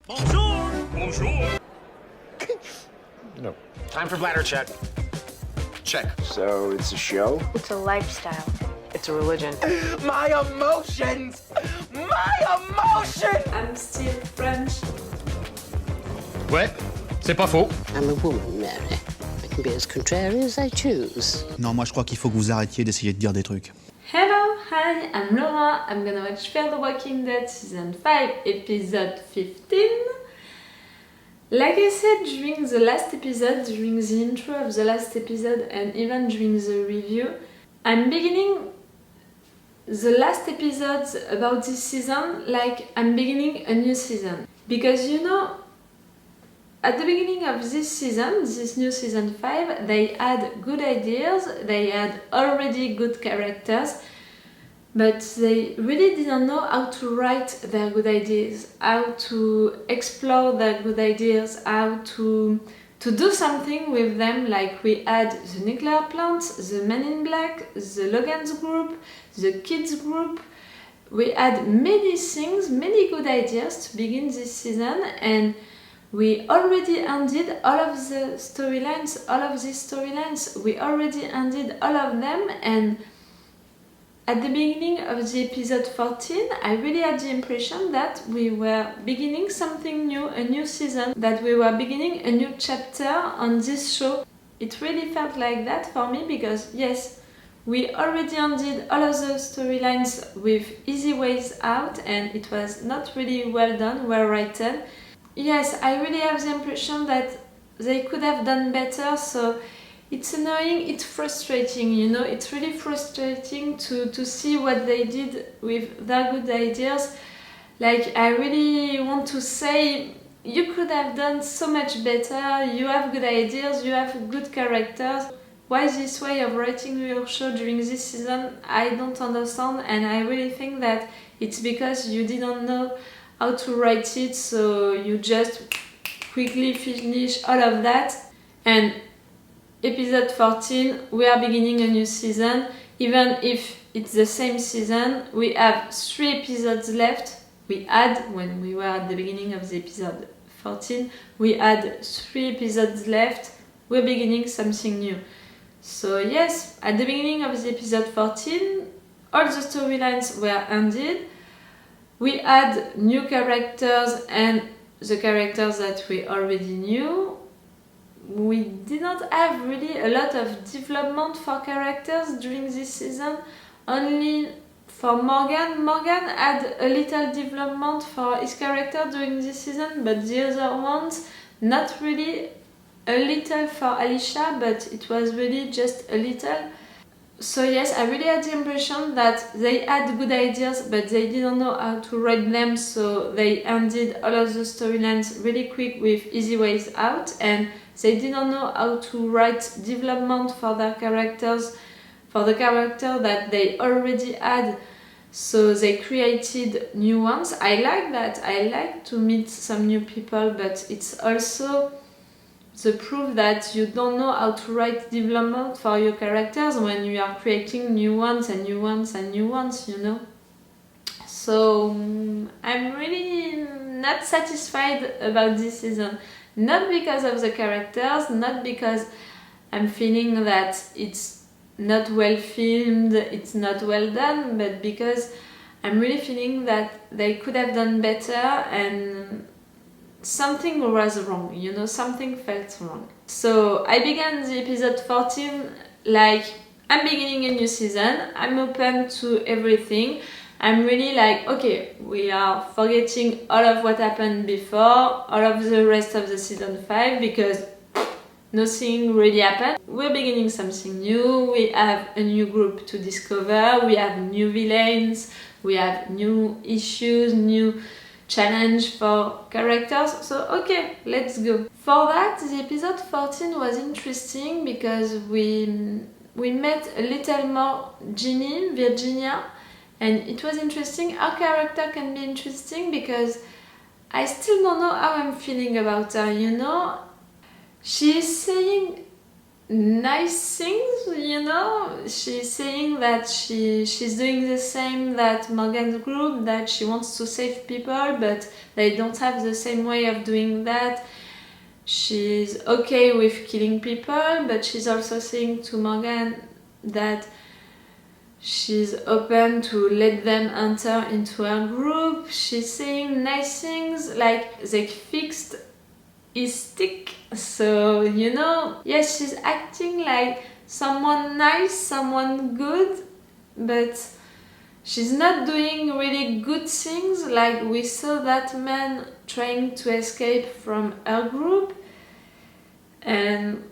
Bonjour! Bonjour! No. Time for bladder check. Check. So it's a show? It's a lifestyle. It's a religion. My emotions! My emotions! I'm still French. Ouais, c'est pas faux. I'm a woman, Mary. I can be as contrary as I choose. Non, moi je crois qu'il faut que vous arrêtiez d'essayer de dire des trucs. Hello, hi, I'm Laura. I'm gonna watch Fear the Walking Dead Season 5, Episode 15. Like I said during the last episode, during the intro of the last episode, and even during the review, I'm beginning the last episodes about this season like I'm beginning a new season. Because you know, at the beginning of this season, this new season 5, they had good ideas, they had already good characters, but they really didn't know how to write their good ideas, how to explore their good ideas, how to do something with them. Like we had the nuclear plants, the Men in Black, the Logan's group, the kids group. We had many things, many good ideas to begin this season, and we already ended all of the storylines, all of these storylines. We already ended all of them, and at the beginning of the episode 14, I really had the impression that we were beginning something new, a new season, that we were beginning a new chapter on this show. It really felt like that for me because, yes, we already ended all of the storylines with easy ways out, and it was not really well done, well written. Yes, I really have the impression that they could have done better, so it's annoying, it's frustrating, you know, it's really frustrating to see what they did with their good ideas. Like, I really want to say, you could have done so much better, you have good ideas, you have good characters. Why this way of writing your show during this season, I don't understand, and I really think that it's because you didn't know how to write it, so you just quickly finish all of that. And episode 14, we are beginning a new season. Even if it's the same season, we have 3 episodes left. We had, when we were at the beginning of the episode 14, we had 3 episodes left. We're beginning something new. So yes, at the beginning of the episode 14, all the storylines were ended. We had new characters and the characters that we already knew. We did not have really a lot of development for characters during this season, only for Morgan. Morgan had a little development for his character during this season, but the other ones, not really. A little for Alicia, but it was really just a little. So yes, I really had the impression that they had good ideas, but they didn't know how to write them, so they ended all of the storylines really quick with easy ways out, and they didn't know how to write development for their characters, for the character that they already had, so they created new ones. I like that, I like to meet some new people, but it's also the proof that you don't know how to write development for your characters when you are creating new ones and new ones and new ones, you know. So I'm really not satisfied about this season. Not because of the characters, not because I'm feeling that it's not well filmed, it's not well done, but because I'm really feeling that they could have done better and something was wrong, you know, something felt wrong. So I began the episode 14 like, I'm beginning a new season, I'm open to everything. I'm really like, okay, we are forgetting all of what happened before, all of the rest of the season 5, because nothing really happened. We're beginning something new, we have a new group to discover, we have new villains, we have new issues, new challenge for characters, so okay, let's go. For that, the episode 14 was interesting because we met a little more Ginny, Virginia, and it was interesting. Her character can be interesting because I still don't know how I'm feeling about her, you know. She is saying nice things, you know. She's saying that she's doing the same that Morgan's group, that she wants to save people, but they don't have the same way of doing that. She's okay with killing people, but she's also saying to Morgan that she's open to let them enter into her group. She's saying nice things, like they fixed his stick. So, you know, yes, she's acting like someone nice, someone good, but she's not doing really good things. Like we saw that man trying to escape from her group, and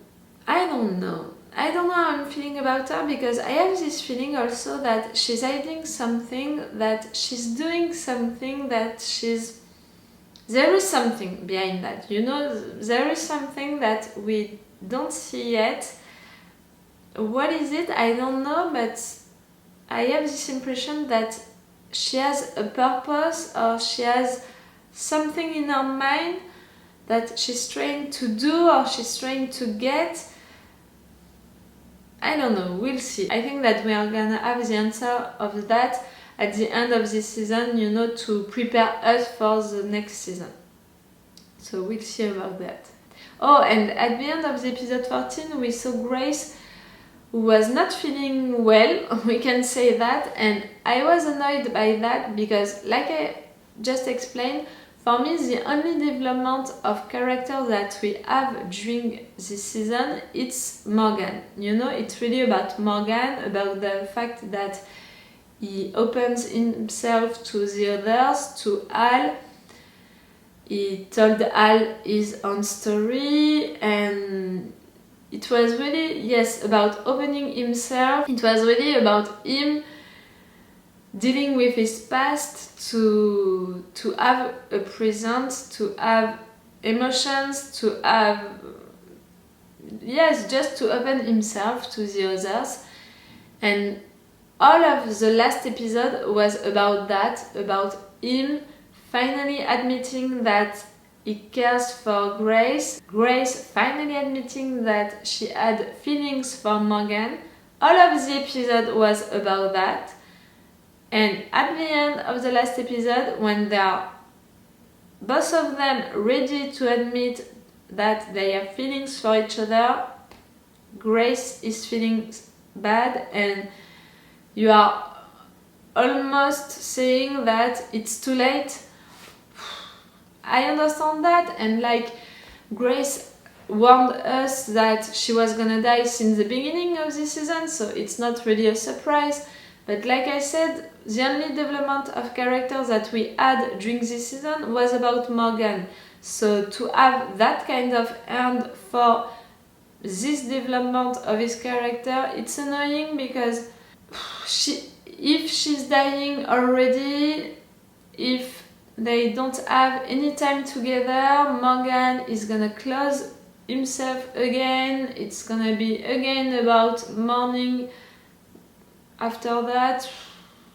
I don't know how I'm feeling about her, because I have this feeling also that she's hiding something, that she's doing something, that there is something behind that, you know, there is something that we don't see yet. What is it? I don't know, but I have this impression that she has a purpose, or she has something in her mind that she's trying to do, or she's trying to get. I don't know, we'll see. I think that we are gonna have the answer of that at the end of this season, you know, to prepare us for the next season. So we'll see about that. Oh, and at the end of the episode 14, we saw Grace, who was not feeling well, we can say that, and I was annoyed by that because, like I just explained, for me the only development of character that we have during this season, it's Morgan. You know, it's really about Morgan, about the fact that he opens himself to the others, to Al. He told Al his own story, and it was really, yes, about opening himself. It was really about him dealing with his past, to have a present, to have emotions, to have, yes, just to open himself to the others. And all of the last episode was about that, about him finally admitting that he cares for Grace, Grace finally admitting that she had feelings for Morgan. All of the episode was about that. And at the end of the last episode, when they are both of them ready to admit that they have feelings for each other, Grace is feeling bad, and you are almost saying that it's too late. I understand that, and like Grace warned us that she was gonna die since the beginning of this season, so it's not really a surprise. But like I said, the only development of character that we had during this season was about Morgan. So to have that kind of end for this development of his character, it's annoying, because if she's dying already, if they don't have any time together, Morgan is gonna close himself again, it's gonna be again about mourning after that.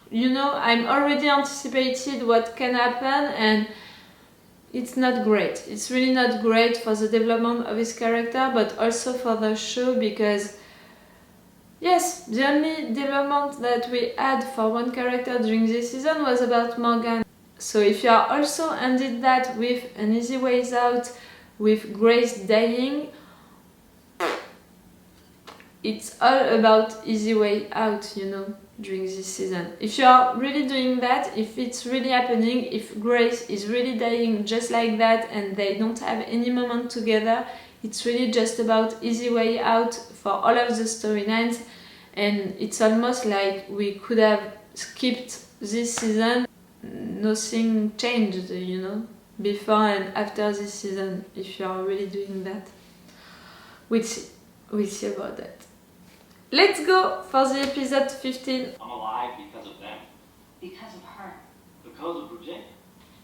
You know, I'm already anticipated what can happen, and it's not great. It's really not great for the development of his character, but also for the show, because yes, the only development that we had for one character during this season was about Morgan. So if you are also ended that with an easy ways out, with Grace dying, it's all about easy way out, you know, during this season. If you are really doing that, if it's really happening, if Grace is really dying just like that and they don't have any moment together, it's really just about easy way out for all of the storylines, and it's almost like we could have skipped this season. Nothing changed, you know, before and after this season, if you are really doing that. We'll see about that. Let's go for the episode 15. I'm alive because of them. Because of her. Because of Virginia.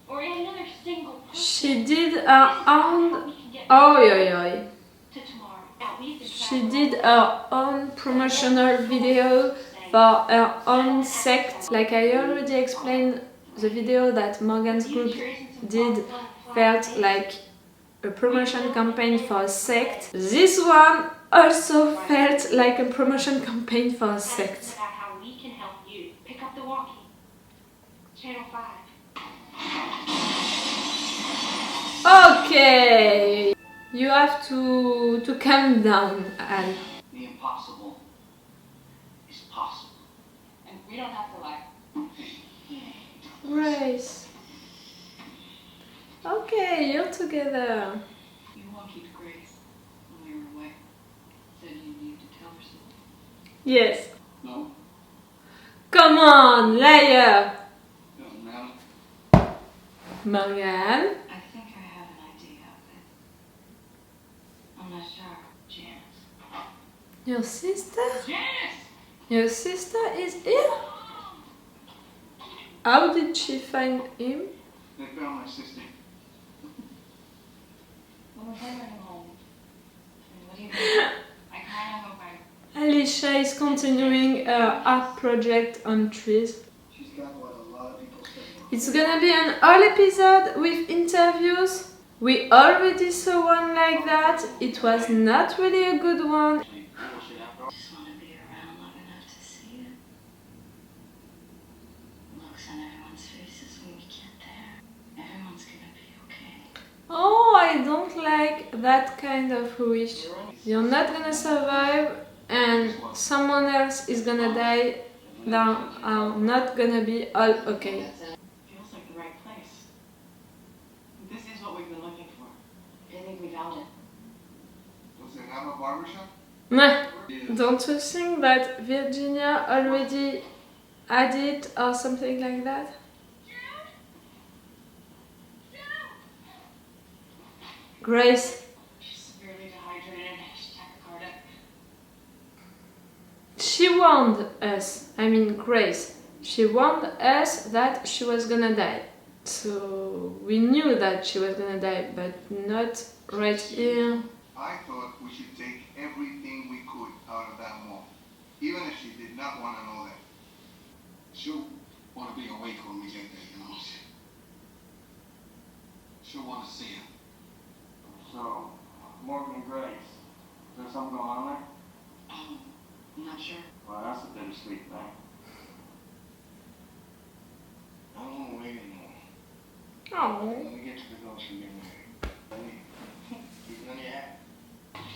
Or another single person. She did her own... Oi. To tomorrow. At least She did her own promotional video for her own sect. Like I already explained, the video that Morgan's group did felt like a promotion campaign for a sect. This one, also felt like a promotion campaign for a It's sect. about how we can help you. Pick up the walkie. Channel 5. Okay, you have to calm down, Al. The impossible is possible. And we don't have to lie. Grace. Okay, you're together. You walkied Grace when we were away. Said you need to tell her something. Yes. No, Come on, liar. doesn't matter. Morgan. I think I have an idea of it. I'm not sure. Janice. Your sister? Janice! Your sister is here? How did she find him? They found my sister. When was I running home? And what do you mean? I kind of hope I... Alicia is continuing her art project on trees. She's got what a lot of people say. It's gonna be an whole episode with interviews. We already saw one like that. It was not really a good one. I just want to be around long enough to see it. Looks on everyone's faces when we get there. Everyone's gonna be okay. Oh, I don't like that kind of wish. You're not gonna survive and someone else is gonna die. Now are not gonna be all okay. Feels like the right place. This is what we've been looking for. I think we found it. Does it have a barbershop? Meh. Don't you think that Virginia already had it or something like that? Grace, She's severely dehydrated. She's tachycardic. she warned us, I mean Grace, she warned us that she was gonna die. So we knew that she was gonna die, but not right here. I thought we should take everything we could out of that mall, even if she did not want to know that. She'll want to be awake when we get there, you know. She'll want to see him. So, Morgan and Grace. Is there something going on there? I'm not sure. Well, that's a bittersweet thing. I don't want to wait anymore. Oh. When we get to the ghost, we get married. Keep none of your hat.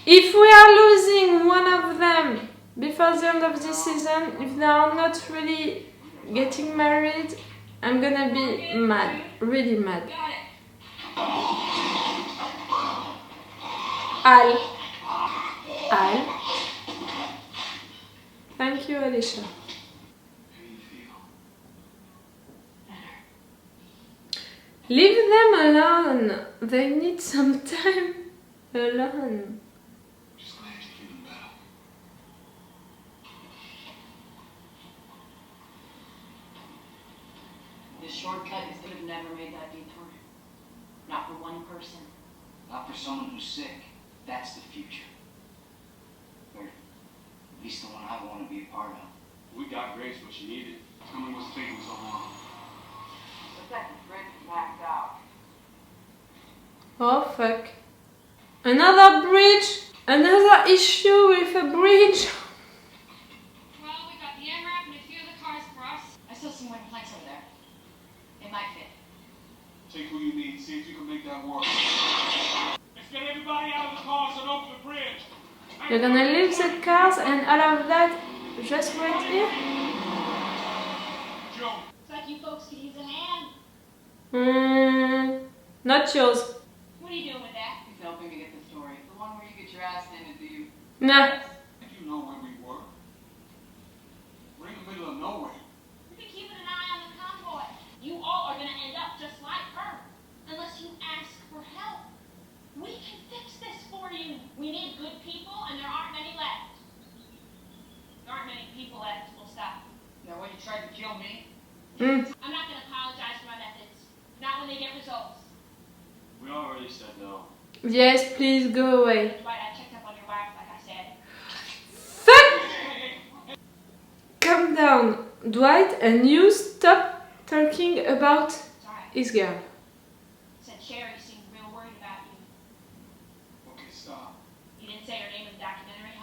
If we are losing one of them before the end of this season, if they are not really getting married, I'm gonna be mad, really mad. Got it. Al. Thank you, Alicia. How do you feel? Leave them alone. They need some time alone. Just glad you're feeling better. This shortcut is could have never made that detour. Not for one person. Not for someone who's sick. That's the future. Or at least the one I want to be a part of. We got Grace what she needed. Tell me what's taking so long. The second bridge is maxed out. Oh fuck. Another bridge? Another issue with a bridge? Well, we got the MRAP and a few of the cars for us. I still see more planks over there. It might fit. Take who you need. See if you can make that work. Let's get everybody out of the cars and open the bridge. You're gonna leave the cars and all of that just right here? Joe, It's like you folks could use a hand. Not yours. What are you doing with that? He's helping me get the story. The one where you get your ass handed to you. Nah. Did you know where we were? We're in the middle of nowhere. We've been keeping an eye on the convoy. You all are gonna end up just like her. Unless you ask for help. We can fix this for you. We need good people, and there aren't many left. There aren't many people left. We'll stop. Now, when you tried to kill me? I'm not gonna apologize for my methods. Not when they get results. We already said no. Yes, please go away. Right, I checked up on your wife, like I said. Fuck! Calm down, Dwight, and you stop talking about It's alright. his girl. Said Sherry seemed real worried about you. Okay, stop. You didn't say her name in the documentary?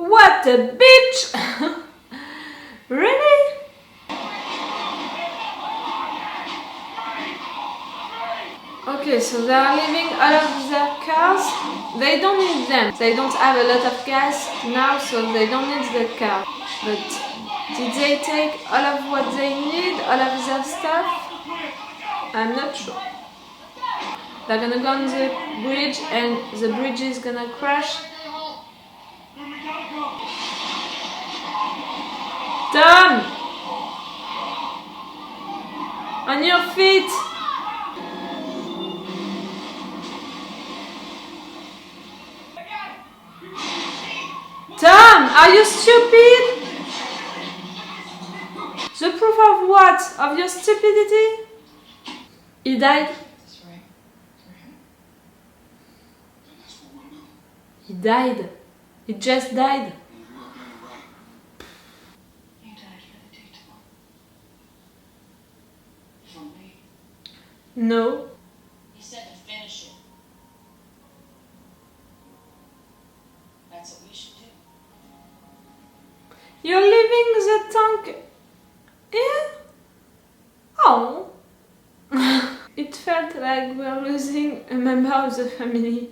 What a bitch! Really? Okay, so they are leaving all of their cars. They don't need them. They don't have a lot of gas now, so they don't need the car. But did they take all of what they need, all of their stuff? I'm not sure. They're gonna go on the bridge and the bridge is gonna crash. Tom! On your feet! Tom, are you stupid? The proof of what? Of your stupidity? He died. He died. He just died. You died for the dictator. For me. No. He said to finish it. That's what we should do. You're leaving the tank here? Oh. It felt like we're losing a member of the family. You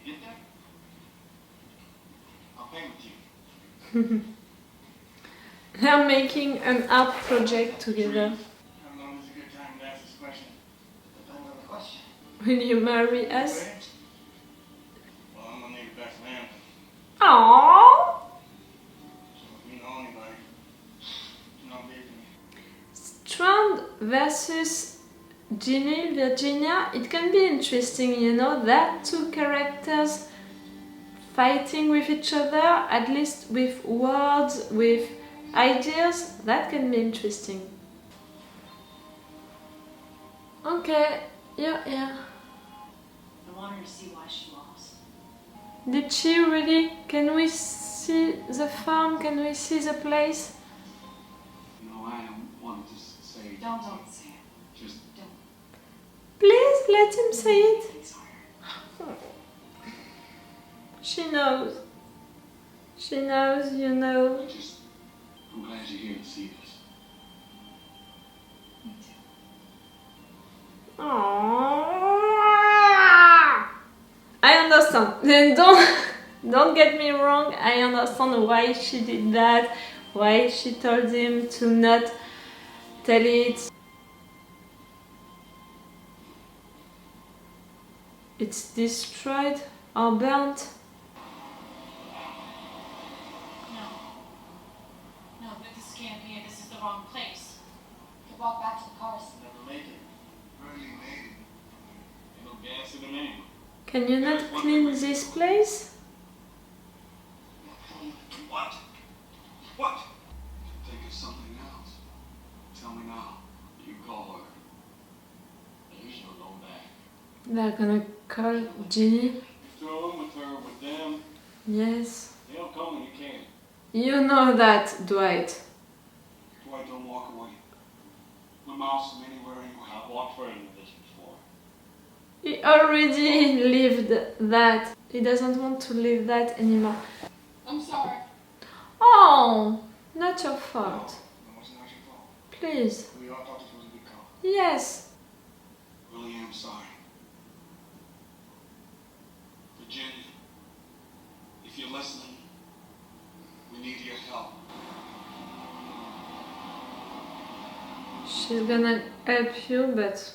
get that? I'll pay with you. They're making an art project together. How long is a good time to ask this question? Depends on the question. Will you marry us? Well, I'm gonna need the best man. Aww. So if you know anybody, you know, leave me. Strand versus Ginny, Virginia. It can be interesting, you know, that two characters fighting with each other, at least with words, with ideas. That can be interesting. Okay, yeah. I want her to see why she lost. Did she really? Can we see the farm? Can we see the place? No, I wanted to say. Don't say it. Just. Don't. Please let him say it. It's harder. She knows. She knows, you know. I'm glad you're here to see this. Me too. Aww. I understand. Then don't get me wrong. I understand why she did that. Why she told him to not tell it. It's destroyed or burnt. No, this can't be it. This is the wrong place. We could walk back to the cars. Never make it. Barely made it. Ain't no gas in the name. Can you not clean this place? What? What? Think of something else. Tell me now. You call her. There's no going back. They're gonna call Ginny. Throw in with her, with them. Yes. They don't come when you can. You know that, Dwight. Dwight, don't walk away. My mouse from anywhere, anywhere. I've walked further than this before. He already lived that. He doesn't want to live that anymore. I'm sorry. Oh, not your fault. No, it's not your fault. Please. We all thought this was a big call. Yes. Really am sorry. Virginia, if you're listening, we need your help. She's gonna help you, but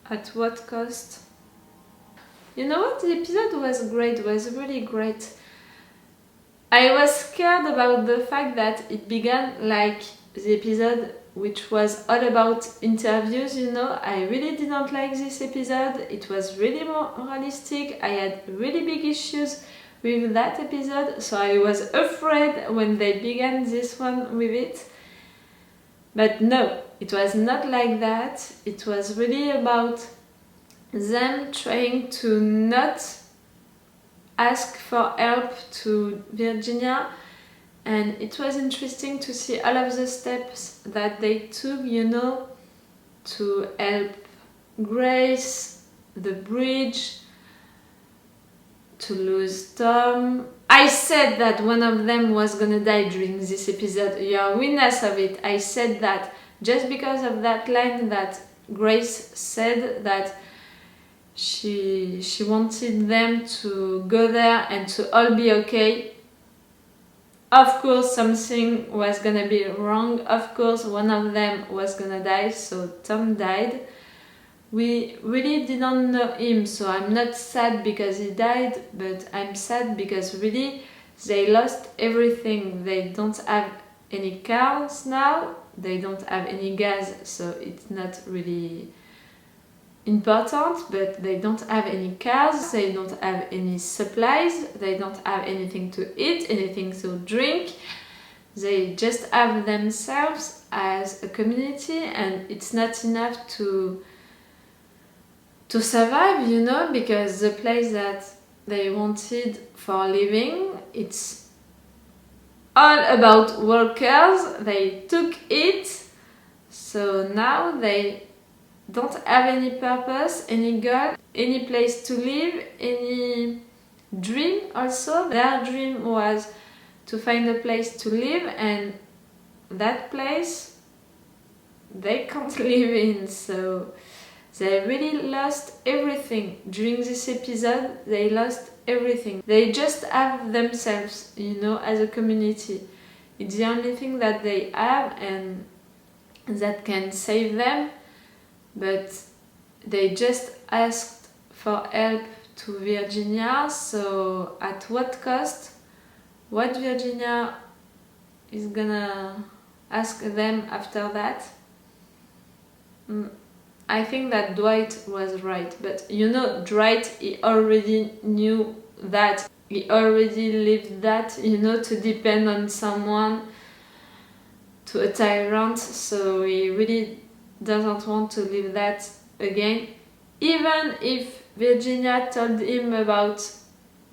at what cost? You know what? The episode was great, was really great. I was scared about the fact that it began like the episode which was all about interviews, you know. I really didn't like this episode. It was really moralistic. I had really big issues with that episode, so I was afraid when they began this one with it. But no, it was not like that. It was really about them trying to not ask for help to Virginia, and it was interesting to see all of the steps that they took, you know, to help Grace, the bridge, to lose Tom. I I said that one of them was gonna die during this episode. You are witness of it. I said that just because of that line that Grace said that she wanted them to go there and to all be okay. Of course something was gonna be wrong. Of course one of them was gonna die, so Tom died. We really didn't know him, so I'm not sad because he died, but I'm sad because really they lost everything. They don't have any cars now, they don't have any gas, so it's not really important, but they don't have any cars, they don't have any supplies, they don't have anything to eat, anything to drink. They just have themselves as a community, and it's not enough to survive, you know, because the place that they wanted for living, it's all about workers. They took it, so now they don't have any purpose, any goal, any place to live, any dream also. Their dream was to find a place to live, and that place they can't live in, so they really lost everything. During this episode, they lost everything. They just have themselves, you know, as a community. It's the only thing that they have and that can save them. But they just asked for help to Virginia, so at what cost? What Virginia is gonna ask them after that? I think that Dwight was right, but you know, Dwight, he already knew that. He already lived that, you know, to depend on someone, to a tyrant, so he really doesn't want to live that again. Even if Virginia told him about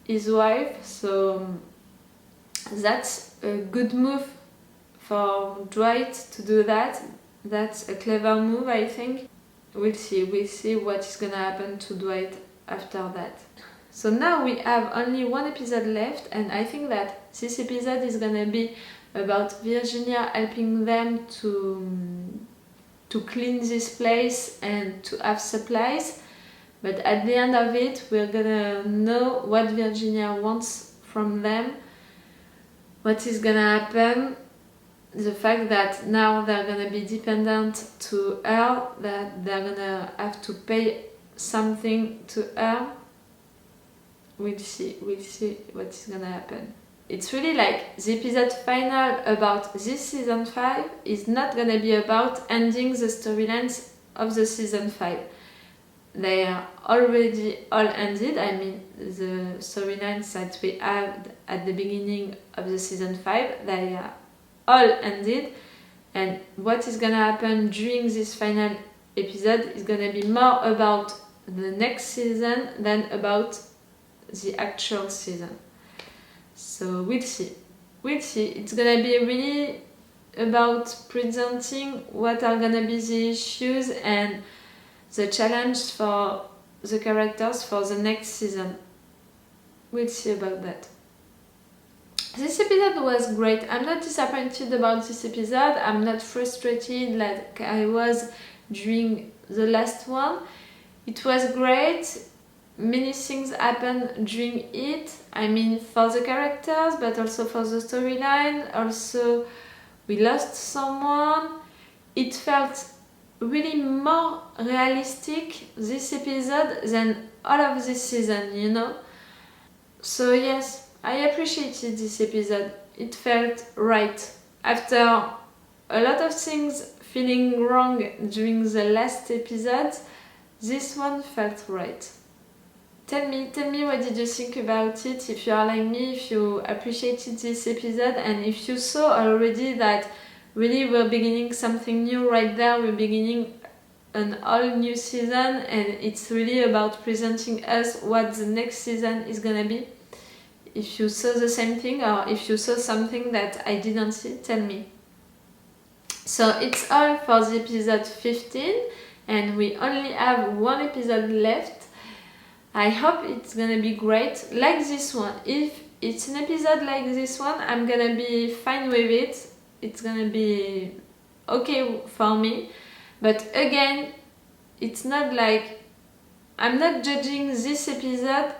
his wife, so that's a good move for Dwight to do that. That's a clever move, I think. We'll see what is gonna happen to Dwight after that. So now we have only one episode left, and I think that this episode is gonna be about Virginia helping them to clean this place and to have supplies. But at the end of it, we're gonna know what Virginia wants from them, what is gonna happen, the fact that now they're gonna be dependent to her, that they're gonna have to pay something to her. We'll see what is gonna happen. It's really like the episode final about this season 5 is not gonna be about ending the storylines of the season 5. They are already all ended. I mean, the storylines that we had at the beginning of the season 5, they are all ended, and what is gonna happen during this final episode is gonna be more about the next season than about the actual season. So we'll see. It's gonna be really about presenting what are gonna be the issues and the challenge for the characters for the next season. We'll see about that. This episode was great. I'm not disappointed about this episode. I'm not frustrated like I was during the last one. It was great. Many things happened during it. I mean, for the characters, but also for the storyline. Also, we lost someone. It felt really more realistic, this episode, than all of this season, you know? So yes, I appreciated this episode. It felt right. After a lot of things feeling wrong during the last episode, this one felt right. Tell me what did you think about it, if you are like me, if you appreciated this episode, and if you saw already that really we're beginning something new right there, we're beginning an all new season, and it's really about presenting us what the next season is gonna be. If you saw the same thing, or if you saw something that I didn't see, tell me. So it's all for the episode 15, and we only have one episode left. I hope it's gonna be great, like this one. If it's an episode like this one, I'm gonna be fine with it. It's gonna be okay for me. But again, it's not like... I'm not judging this episode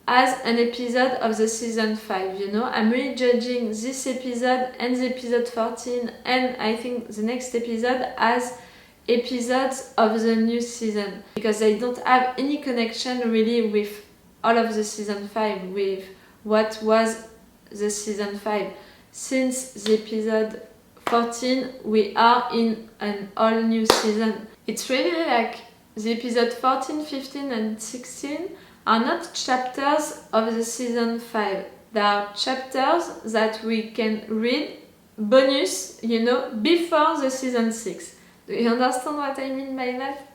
as an episode of the season 5, you know? I'm really judging this episode and the episode 14 and I think the next episode as episodes of the new season. Because they don't have any connection really with all of the season 5, with what was the season 5. Since the episode 14, we are in an all new season. It's really like the episode 14, 15 and 16 are not chapters of the season 5. They are chapters that we can read bonus, you know, before the season 6. Do you understand what I mean by that?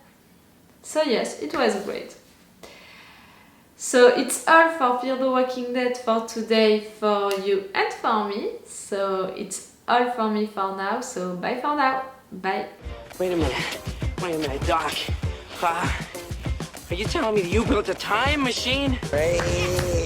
So yes, it was great. So it's all for Fear the Walking Dead for today, for you and for me. So it's all for me for now, so bye for now. Bye. Wait a minute, Doc. Are you telling me that you built a time machine? Hey.